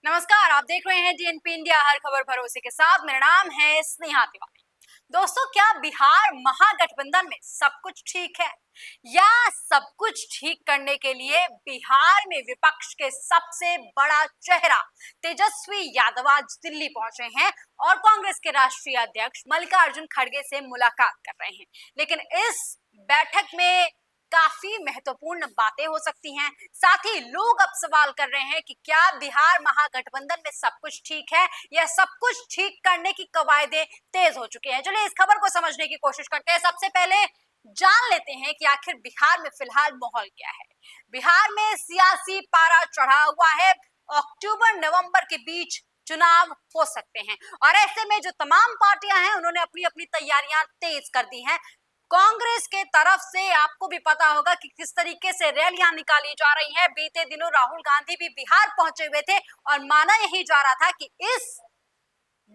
नमस्कार, आप देख रहे हैं डीएनपी इंडिया, हर खबर भरोसे के साथ। मेरा नाम है स्नेहा तिवारी। दोस्तों, क्या बिहार महागठबंधन में सब कुछ ठीक है, या सब कुछ ठीक करने के लिए बिहार में विपक्ष के सबसे बड़ा चेहरा तेजस्वी यादव आज दिल्ली पहुंचे हैं और कांग्रेस के राष्ट्रीय अध्यक्ष मल्लिकार्जुन खड़गे से मुलाकात कर रहे हैं। लेकिन इस बैठक में काफी महत्वपूर्ण बातें हो सकती हैं। साथ ही लोग अब सवाल कर रहे हैं कि क्या बिहार महागठबंधन में सब कुछ ठीक है, या सब कुछ ठीक करने की कवायदे तेज हो चुकी हैं। चलिए इस खबर को समझने की कोशिश करते हैं। सबसे पहले जान लेते हैं कि आखिर बिहार में फिलहाल माहौल क्या है। बिहार में सियासी पारा चढ़ा हुआ है। अक्टूबर नवंबर के बीच चुनाव हो सकते हैं और ऐसे में जो तमाम पार्टियां हैं उन्होंने अपनी अपनी तैयारियां तेज कर दी हैं। कांग्रेस के तरफ से आपको भी पता होगा कि किस तरीके से रैलियां निकाली जा रही हैं। बीते दिनों राहुल गांधी भी बिहार पहुंचे हुए थे और माना यही जा रहा था कि इस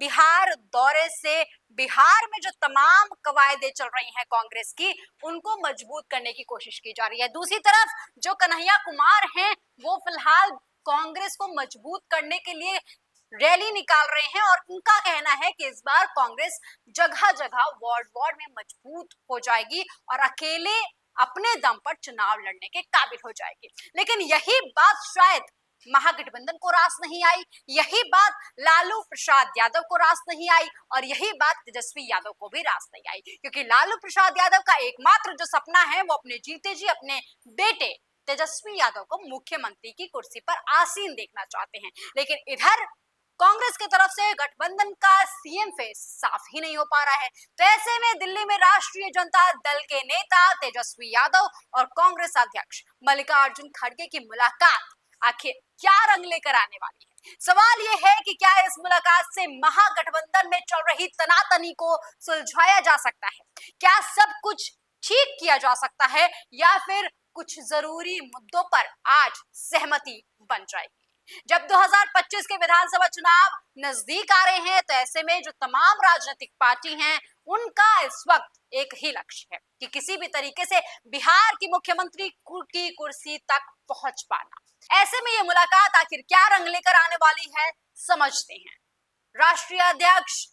बिहार दौरे से बिहार में जो तमाम कवायदे चल रही हैं कांग्रेस की, उनको मजबूत करने की कोशिश की जा रही है। दूसरी तरफ जो कन्हैया कुमार हैं, वो फिलहाल कांग्रेस को मजबूत करने के लिए रैली निकाल रहे हैं और उनका कहना है कि इस बार कांग्रेस जगह जगह वार्ड वार्ड में मजबूत हो जाएगी और अकेले अपने दम पर चुनाव लड़ने के काबिल हो जाएगी। लेकिन यही बात शायद महागठबंधन को रास नहीं आई, यही बात लालू प्रसाद यादव को रास नहीं आई और यही बात तेजस्वी यादव को भी रास नहीं आई, क्योंकि लालू प्रसाद यादव का एकमात्र जो सपना है वो अपने जीते जी अपने बेटे तेजस्वी यादव को मुख्यमंत्री की कुर्सी पर आसीन देखना चाहते हैं। लेकिन इधर कांग्रेस की तरफ से गठबंधन का सीएम फेस साफ ही नहीं हो पा रहा है। तो ऐसे में दिल्ली में राष्ट्रीय जनता दल के नेता तेजस्वी यादव और कांग्रेस अध्यक्ष मल्लिकार्जुन खड़गे की मुलाकात आखिर क्या रंग लेकर आने वाली है। सवाल यह है कि क्या इस मुलाकात से महागठबंधन में चल रही तनातनी को सुलझाया जा सकता है, क्या सब कुछ ठीक किया जा सकता है, या फिर कुछ जरूरी मुद्दों पर आज सहमति बन जाएगी। जब 2025 के विधानसभा चुनाव नजदीक आ रहे हैं तो ऐसे में जो तमाम राजनीतिक पार्टी हैं उनका इस वक्त एक ही लक्ष्य है कि किसी भी तरीके से बिहार की मुख्यमंत्री की कुर्सी तक पहुंच पाना। ऐसे में ये मुलाकात आखिर क्या रंग लेकर आने वाली है, समझते हैं। राष्ट्रीय अध्यक्ष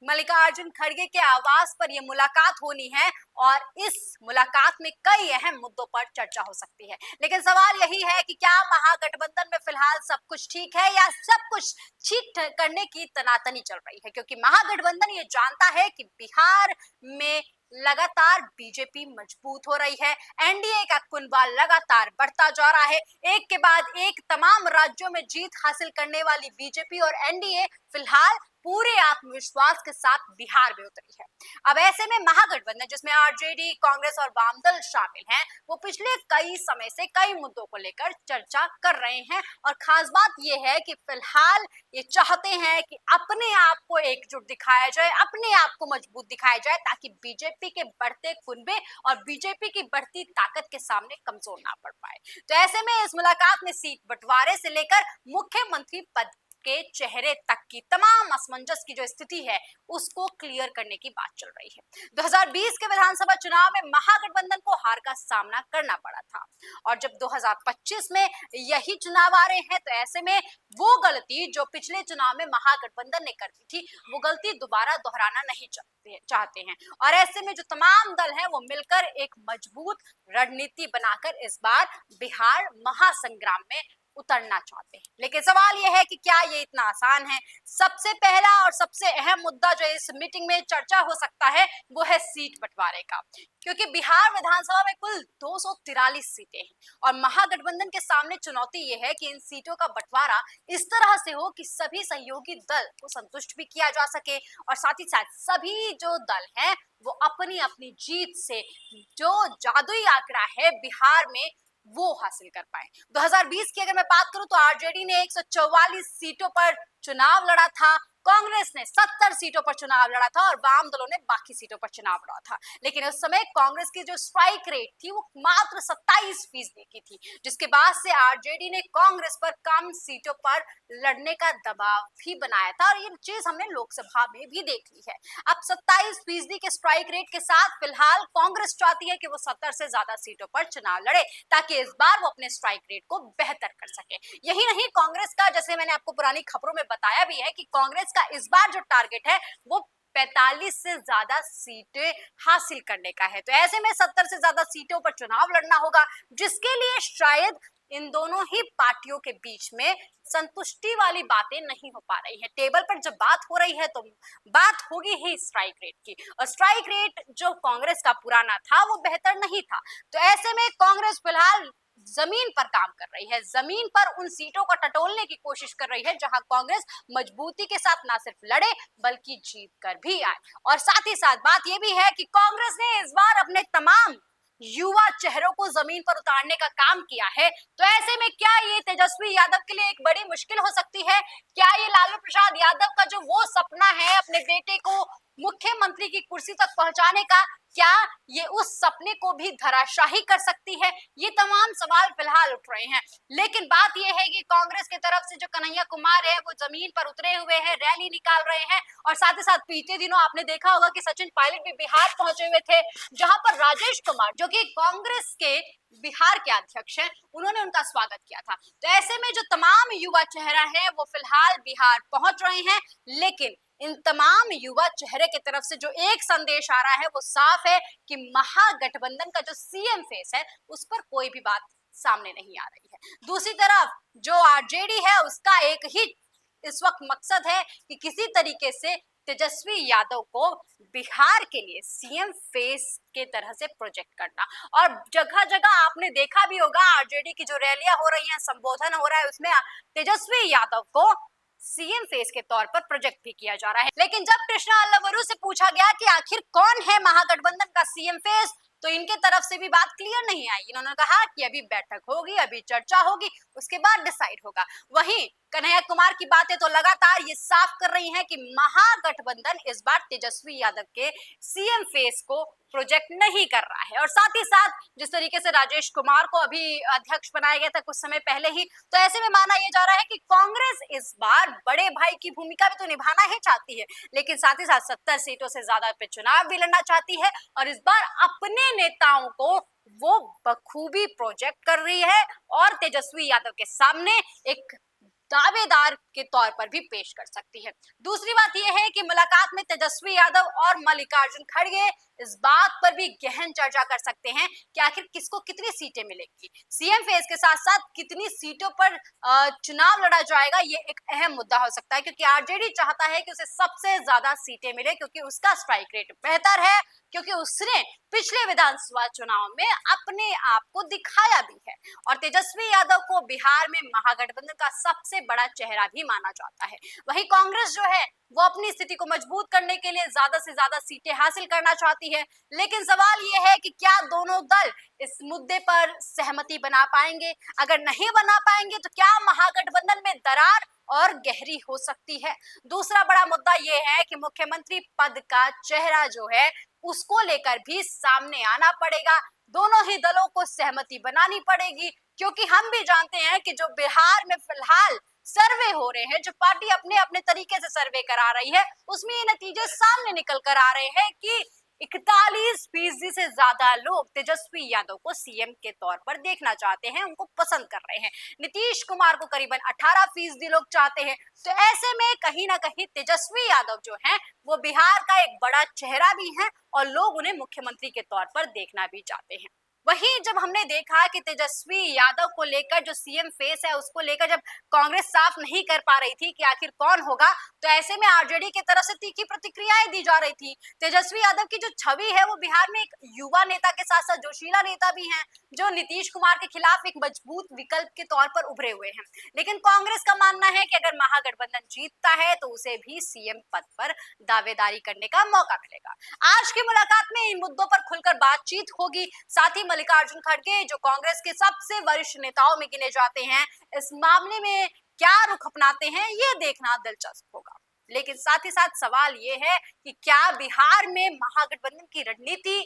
मल्लिकार्जुन खड़गे के आवास पर यह मुलाकात होनी है और इस मुलाकात में कई अहम मुद्दों पर चर्चा हो सकती है। लेकिन सवाल यही है कि क्या महागठबंधन में फिलहाल सब कुछ ठीक है, या सब कुछ ठीक करने की तनातनी चल रही है, क्योंकि महागठबंधन ये जानता है कि बिहार में लगातार बीजेपी मजबूत हो रही है। एनडीए का कुनबा लगातार बढ़ता जा रहा है। एक के बाद एक तमाम राज्यों में जीत हासिल करने वाली बीजेपी और एनडीए फिलहाल पूरे आत्मविश्वास के साथ बिहार में उतरी है। अब ऐसे में महागठबंधन जिसमें आरजेडी, कांग्रेस और वामदल शामिल हैं, वो पिछले कई समय से कई मुद्दों को लेकर चर्चा कर रहे हैं और खास बात यह है कि फिलहाल ये चाहते हैं कि अपने आप को एकजुट दिखाया जाए, अपने आप को मजबूत दिखाया जाए, ताकि बीजेपी के बढ़ते कुनबे और बीजेपी की बढ़ती ताकत के सामने कमजोर ना पड़ पाए। तो ऐसे में इस मुलाकात में सीट बंटवारे से लेकर मुख्यमंत्री पद के चेहरे तक की तमाम असमंजस की जो स्थिति है उसको क्लियर करने की बात चल रही है। 2020 के विधानसभा चुनाव में महागठबंधन को हार का सामना करना पड़ा था और जब 2025 में यही चुनाव आ रहे हैं तो ऐसे में वो गलती जो पिछले चुनाव में महागठबंधन ने कर दी थी, वो गलती दोबारा दोहराना नहीं चाहते हैं और ऐसे में जो तमाम दल हैं वो मिलकर एक मजबूत रणनीति बनाकर इस बार बिहार महासंग्राम में उतरना चाहते हैं। लेकिन सवाल यह है कि क्या ये इतना आसान है। सबसे पहला और सबसे अहम मुद्दा जो इस मीटिंग में चर्चा हो सकता है वो है सीट बंटवारे का, क्योंकि बिहार विधानसभा में कुल 243 सीटें हैं और महागठबंधन के सामने चुनौती ये है कि इन सीटों का बंटवारा इस तरह से हो कि सभी सहयोगी दल को संतुष्ट भी किया जा सके और साथ ही साथ सभी जो दल हैं वो अपनी अपनी जीत से जो जादुई आंकड़ा है बिहार में वो हासिल कर पाए। 2020 की अगर मैं बात करूं तो आरजेडी ने 144 सीटों पर चुनाव लड़ा था, कांग्रेस ने 70 सीटों पर चुनाव लड़ा था और वाम दलों ने बाकी सीटों पर चुनाव लड़ा था। लेकिन उस समय कांग्रेस की जो स्ट्राइक रेट थी वो मात्र 27% की थी, जिसके बाद से आरजेडी ने कांग्रेस पर कम सीटों पर लड़ने का दबाव भी बनाया था और ये चीज हमने लोकसभा में भी देख ली है। अब 27% के स्ट्राइक रेट के साथ फिलहाल कांग्रेस चाहती है कि वो 70 से ज्यादा सीटों पर चुनाव लड़े ताकि इस बार वो अपने स्ट्राइक रेट को बेहतर कर सके। यही नहीं, कांग्रेस का, जैसे मैंने आपको पुरानी खबरों में बताया भी है, कि कांग्रेस का इस बार जो टारगेट है वो 45 से ज्यादा सीटें हासिल करने का है। तो ऐसे में 70 से ज्यादा सीटों पर चुनाव लड़ना होगा, जिसके लिए शायद इन दोनों ही पार्टियों के बीच में संतुष्टि वाली बातें नहीं हो पा रही है। टेबल पर जब बात हो रही है तो बात होगी ही स्ट्राइक रेट की, और स्ट्राइक रेट जो कांग्रेस का पुराना था वो बेहतर नहीं था। तो ऐसे में कांग्रेस फिलहाल जमीन पर काम कर रही है, जमीन पर उन सीटों को टटोलने की कोशिश कर रही है जहां कांग्रेस मजबूती के साथ ना सिर्फ लड़े बल्कि जीत कर भी आए। और साथ ही साथ बात यह भी है कि कांग्रेस ने इस बार अपने तमाम युवा चेहरों को जमीन पर उतारने का काम किया है। तो ऐसे में क्या ये तेजस्वी यादव के लिए एक बड़ी मुश्किल हो सकती है? क्या ये लालू प्रसाद यादव का जो वो सपना है अपने बेटे को मुख्यमंत्री की कुर्सी तक पहुंचाने का, क्या ये उस सपने को भी धराशाही कर सकती है? ये तमाम सवाल फिलहाल उठ रहे हैं। लेकिन बात यह है कि कांग्रेस की तरफ से जो कन्हैया कुमार है वो जमीन पर उतरे हुए हैं, रैली निकाल रहे हैं, और साथ ही साथ बीते दिनों आपने देखा होगा कि सचिन पायलट भी बिहार पहुंचे हुए थे, जहां पर राजेश कुमार, जो कि कांग्रेस के बिहार के अध्यक्ष हैं, उन्होंने उनका स्वागत किया था। तो ऐसे में जो तमाम युवा चेहरा है वो फिलहाल बिहार पहुंच रहे हैं, लेकिन इन तमाम युवा चेहरे की तरफ से जो एक संदेश आ रहा है वो साफ है कि महागठबंधन का जो सीएम फेस है उस पर कोई भी बात सामने नहीं आ रही है। दूसरी तरफ जो आरजेडी है उसका एक ही इस वक्त मकसद है कि किसी तरीके से तेजस्वी यादव को बिहार के लिए सीएम फेस के तरह से प्रोजेक्ट करना। और जगह जगह आपने देखा भी होगा आरजेडी की जो रैलियां हो रही हैं, संबोधन हो रहा है, उसमें तेजस्वी यादव को सीएम फेस के तौर पर प्रोजेक्ट भी किया जा रहा है। लेकिन जब कृष्णा अल्लावरू से पूछा गया कि आखिर कौन है महागठबंधन का सीएम फेस, तो इनके तरफ से भी बात क्लियर नहीं आई। इन्होंने कहा कि अभी बैठक होगी, अभी चर्चा होगी, उसके बाद डिसाइड होगा। वहीं कन्हैया कुमार की बातें तो लगातार ये साफ कर रही हैं कि महागठबंधन इस बार तेजस्वी यादव के सीएम फेस को प्रोजेक्ट नहीं कर रहा है। और साथ ही साथ जिस तरीके से राजेश कुमार को अभी अध्यक्ष बनाया गया था कुछ समय पहले ही, तो ऐसे में माना यह जा रहा है कि कांग्रेस इस बार बड़े भाई की भूमिका भी तो निभाना ही चाहती है, लेकिन साथ ही साथ 70 सीटों से ज्यादा पे चुनाव भी लड़ना चाहती है, और इस बार अपने नेताओं को वो बखूबी प्रोजेक्ट कर रही है और तेजस्वी यादव के सामने एक दावेदार के तौर पर भी पेश कर सकती है। दूसरी बात यह है कि मुलाकात में तेजस्वी यादव और मल्लिकार्जुन खड़गे इस बात पर भी गहन चर्चा कर सकते हैं कि आखिर किसको कितनी सीटें मिलेंगी, सीएम फेस के साथ साथ कितनी सीटों पर चुनाव लड़ा जाएगा। ये एक अहम मुद्दा हो सकता है, क्योंकि आरजेडी चाहता है कि उसे सबसे ज्यादा सीटें मिले, क्योंकि उसका स्ट्राइक रेट बेहतर है, क्योंकि उसने पिछले विधानसभा चुनाव में अपने आप को दिखाया भी है। और तेजस्वी यादव को बिहार में महागठबंधन का सबसे बड़ा चेहरा भी माना जाता है। वहीं कांग्रेस जो है वो अपनी स्थिति को मजबूत करने के लिए ज्यादा से ज्यादा सीटें हासिल करना चाहती है, लेकिन सवाल यह है कि क्या दोनों दल इस मुद्दे पर सहमति बना पाएंगे? अगर नहीं बना पाएंगे तो क्या महागठबंधन में दरार और गहरी हो सकती है? दूसरा बड़ा मुद्दा यह है कि मुख्यमंत्री पद का चेहरा जो है उसको लेकर भी सामने आना पड़ेगा। दोनों ही दलों को सहमति बनानी पड़ेगी, क्योंकि हम भी जानते हैं कि जो बिहार में फिलहाल सर्वे हो रहे हैं, जो पार्टी अपने अपने तरीके से सर्वे करा रही है, उसमें ये नतीजे सामने निकल कर आ रहे हैं कि 41% से ज्यादा लोग तेजस्वी यादव को सीएम के तौर पर देखना चाहते हैं, उनको पसंद कर रहे हैं। नीतीश कुमार को करीबन 18% लोग चाहते हैं। तो ऐसे में कहीं ना कहीं तेजस्वी यादव जो हैं वो बिहार का एक बड़ा चेहरा भी हैं और लोग उन्हें मुख्यमंत्री के तौर पर देखना भी चाहते हैं। वहीं जब हमने देखा कि तेजस्वी यादव को लेकर जो सीएम फेस है उसको लेकर जब कांग्रेस साफ नहीं कर पा रही थी कि आखिर कौन होगा, तो ऐसे में आरजेडी की तरफ से तीखी प्रतिक्रियाएं दी जा रही थी। तेजस्वी यादव की जो छवि है वो बिहार में एक युवा नेता के साथ साथ जोशीला नेता भी हैं, जो नीतीश कुमार के खिलाफ एक मजबूत विकल्प के तौर पर उभरे हुए हैं। लेकिन कांग्रेस का मानना है कि अगर महागठबंधन जीतता है तो उसे भी सीएम पद पर दावेदारी करने का मौका मिलेगा। आज की मुलाकात में इन मुद्दों पर खुलकर बातचीत होगी। साथ ही मल्लिकार्जुन खड़गे जो कांग्रेस के सबसे वरिष्ठ नेताओं में गिने जाते हैं, इस मामले में क्या रुख अपनाते हैं ये देखना दिलचस्प होगा। लेकिन साथ ही साथ सवाल ये है कि क्या बिहार में महागठबंधन की रणनीति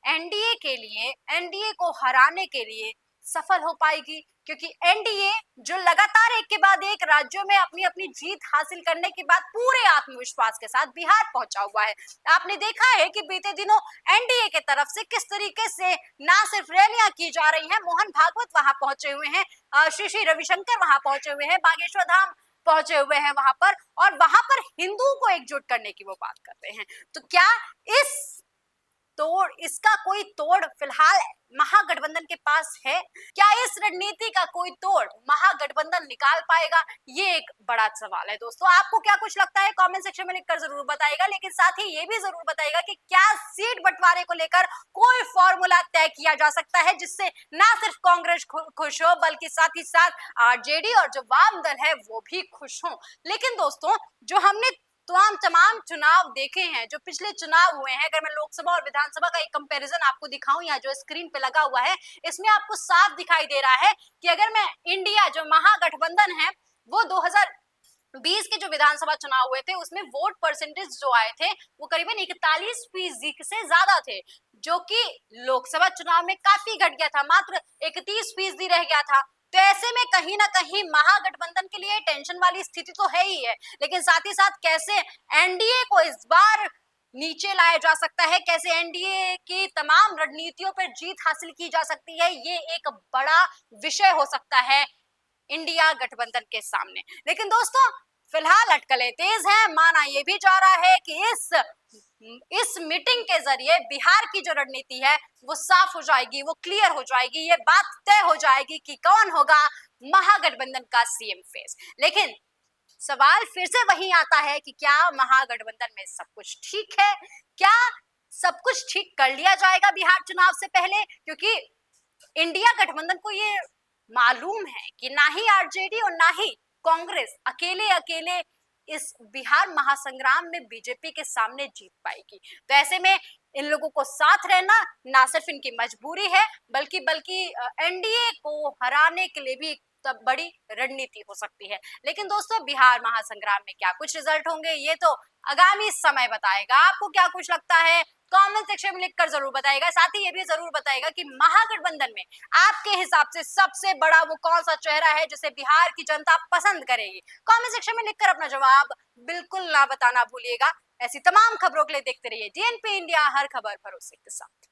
एनडीए के लिए, एनडीए को हराने के लिए सफल हो पाएगी? क्योंकि एनडीए जो लगातार एक के बाद एक राज्यों में अपनी अपनी जीत हासिल करने के बाद पूरे आत्मविश्वास के साथ बिहार पहुंचा हुआ है। आपने देखा है कि बीते दिनों एनडीए के तरफ से किस तरीके से ना सिर्फ रैलियां की जा रही हैं, मोहन भागवत वहां पहुंचे हुए हैं, श्री श्री रविशंकर वहां पहुंचे हुए हैं, बागेश्वर धाम पहुंचे हुए हैं वहां पर, और वहां पर हिंदुओं को एकजुट करने की वो बात कर रहे हैं। तो क्या इस इसका कोई तोड़ फिलहाल महागठबंधन के पास है? क्या इस रणनीति का कोई तोड़ महागठबंधन निकाल पाएगा? ये एक बड़ा सवाल है दोस्तों। आपको क्या कुछ लगता है कमेंट सेक्शन में लिखकर जरूर बताइएगा, लेकिन साथ ही ये भी जरूर बताइएगा कि क्या सीट बंटवारे को लेकर कोई फॉर्मूला तय किया जा सकता है जिससे ना सिर्फ कांग्रेस खुश हो बल्कि साथ ही साथ आरजेडी और जो वाम दल है वो भी खुश हो। लेकिन दोस्तों, जो हमने तमाम चुनाव देखे हैं, जो पिछले चुनाव हुए हैं, अगर मैं लोकसभा और विधानसभा का एक कंपैरिजन आपको दिखाऊं, या जो स्क्रीन पे लगा हुआ है, इसमें आपको साफ दिखाई दे रहा है कि अगर मैं इंडिया जो महागठबंधन है वो 2020 के जो विधानसभा चुनाव हुए थे उसमें वोट परसेंटेज जो आए थे वो करीबन 41% से ज्यादा थे, जो कि लोकसभा चुनाव में काफी घट गया था, मात्र 31% रह गया था। तो ऐसे में कहीं ना कहीं महागठबंधन के लिए टेंशन वाली स्थिति तो है ही है, लेकिन साथ ही साथ कैसे एनडीए को इस बार नीचे लाया जा सकता है, कैसे एनडीए की तमाम रणनीतियों पर जीत हासिल की जा सकती है, ये एक बड़ा विषय हो सकता है इंडिया गठबंधन के सामने। लेकिन दोस्तों, फिलहाल अटकलें तेज हैं। माना यह भी जा रहा है कि इस मीटिंग के जरिए बिहार की जो रणनीति है वो साफ हो जाएगी, वो क्लियर हो जाएगी, ये बात तय हो जाएगी कि कौन होगा महागठबंधन का सीएम फेस। लेकिन सवाल फिर से वही आता है कि क्या महागठबंधन में सब कुछ ठीक है? क्या सब कुछ ठीक कर लिया जाएगा बिहार चुनाव से पहले? क्योंकि इंडिया गठबंधन को ये मालूम है कि ना ही आरजेडी और ना ही कांग्रेस अकेले अकेले इस बिहार महासंग्राम में बीजेपी के सामने जीत पाएगी। तो ऐसे में इन लोगों को साथ रहना ना सिर्फ इनकी मजबूरी है बल्कि बल्कि एनडीए को हराने के लिए भी तब बड़ी रणनीति हो सकती है। लेकिन दोस्तों, बिहार महासंग्राम में क्या कुछ रिजल्ट होंगे ये तो आगामी समय बताएगा। आपको क्या कुछ लगता है कमेंट सेक्शन में लिखकर जरूर बताइएगा। साथ ही ये भी जरूर बताइएगा कि महागठबंधन में आपके हिसाब से सबसे बड़ा वो कौन सा चेहरा है जिसे बिहार की जनता पसंद करेगी। कमेंट सेक्शन में लिखकर अपना जवाब बिल्कुल ना बताना भूलिएगा। ऐसी तमाम खबरों के लिए देखते रहिए डीएनपी इंडिया, हर खबर भरोसे के साथ।